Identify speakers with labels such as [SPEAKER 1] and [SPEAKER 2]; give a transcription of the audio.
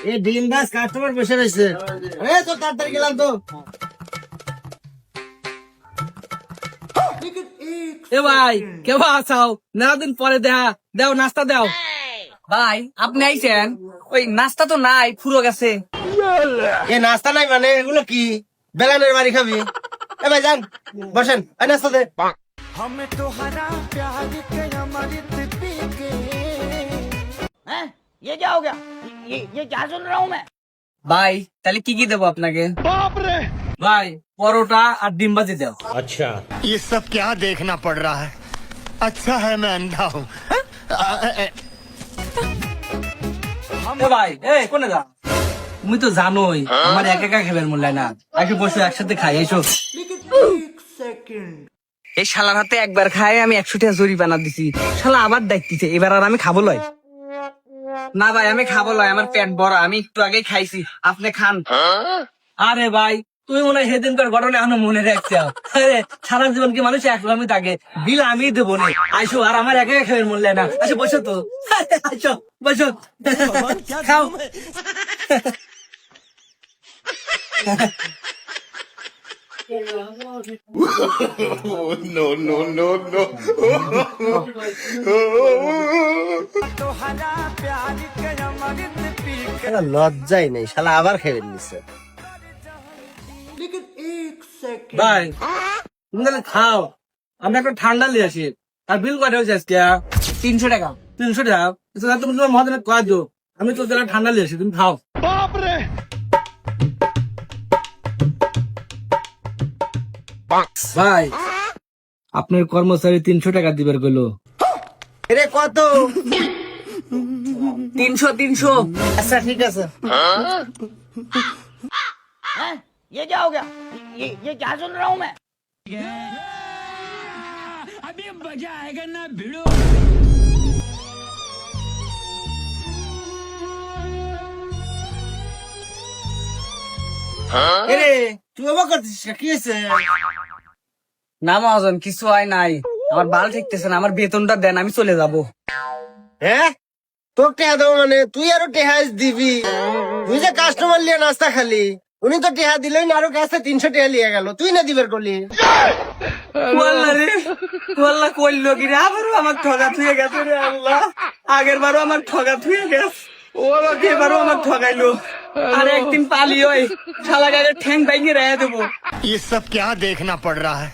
[SPEAKER 1] এই ডিম বাস কাস্টমার বসে রয়েছে। তো তাড়াতাড়ি গেলাম তো।
[SPEAKER 2] এ ভাই কেমন আছাও? দিন পরে দেও নাস্তা দেও। ভাই আপনি আইছেন, ওই নাস্তা তো নাই, ফুরো গেছে।
[SPEAKER 1] এ নাস্তা নাই মানে এগুলো কি? বেলানের বাড়ি খাবি? এ ভাই যান বসেন, এই নাস্তা দে।
[SPEAKER 3] ये क्या हो गया? ये क्या सुन रहा हूँ मैं?
[SPEAKER 2] ভাই তাহলে কি কি দেবো আপনাকে? ভাই পরোটা আর ডিম ভাজি দাও।
[SPEAKER 4] ये सब क्या देखना पड़ रहा है? अच्छा है मैं अंधा हूँ।
[SPEAKER 2] এ ভাই কোনে যা? তুমি তো জানোই আমার একা একা খেবেন মূল্য না, একে বসে একসাথে খাই। এসো। এই শালার হাতে একবার খাই আমি 100 টাকা জরিমানা দিছি, শালা আবার দেখতেছে, এবার আর আমি খাবো লয় না। ভাই আমি খাবো লয়, আমার পেট বড়, আমি একটু আগেই খাইছি, আপনি খান। আরে ভাই তুই মনে হয় সেদিনকার ঘটনা এখনো মনে রাখছো? আরে সারা জীবন কি মানুষ একলামই থাকে, বিল আমি দেবো না। আইসো, আর আমার একা একা খেবেন মূল্য না। আচ্ছা বসো তো, আইসো বসো, খাও।
[SPEAKER 4] No, no, no, no.
[SPEAKER 1] লজ্জাই নেই, শালা আবার খেয়ে নিচ্ছে।
[SPEAKER 2] ভাই তুমি তাহলে খাও, আমি একটা ঠান্ডা নিয়ে আসি। আর বিল কত হয়েছে আজকে? 300 টাকা। 300 টাকা? আচ্ছা, তুমি তোমার মহাজনে কয় দো, আমি তো তাহলে ঠান্ডা নিয়ে আসি, তুমি খাও। ভাই আপনার কর্মচারী 300 টাকা দিবার গেল।
[SPEAKER 1] এরে কত?
[SPEAKER 2] 300।
[SPEAKER 1] আচ্ছা ঠিক আছে।
[SPEAKER 3] हैं? ये क्या हो गया? ये क्या सुन रहा हूँ मैं?
[SPEAKER 1] এরে তুই অবাক করছিস কি হয়েছে?
[SPEAKER 2] না মহাজন কিছু হয় নাই, আমার বাল ঠিকতেছে না, আমার বেতনটা দেন, আমি চলে যাব।
[SPEAKER 1] হ্যাঁ তোর টেহা দেবো মানে তুই আরো টেহা দিবি? তুই যে কাস্টমার লিয়ে নাস্তা খালি, উনি তো টেহা দিলেই না, আরো কাছে 300 টেহা লিয়ে গেল, তুই না দিবার করলি।
[SPEAKER 2] আল্লাহ রে, আল্লাহ করলো কি রে? আবারও আমার ঠগা থুয়ে গেছে রে আল্লাহ। আগের বারও আমার ঠগা থুয়ে গেছে, এবারও আমার ঠগাইলো। আর একদিন পালি ওই শালা গায়ে ঠ্যাং ভেঙে রেখে দেবো।
[SPEAKER 4] ये सब क्या देखना पड़ रहा है?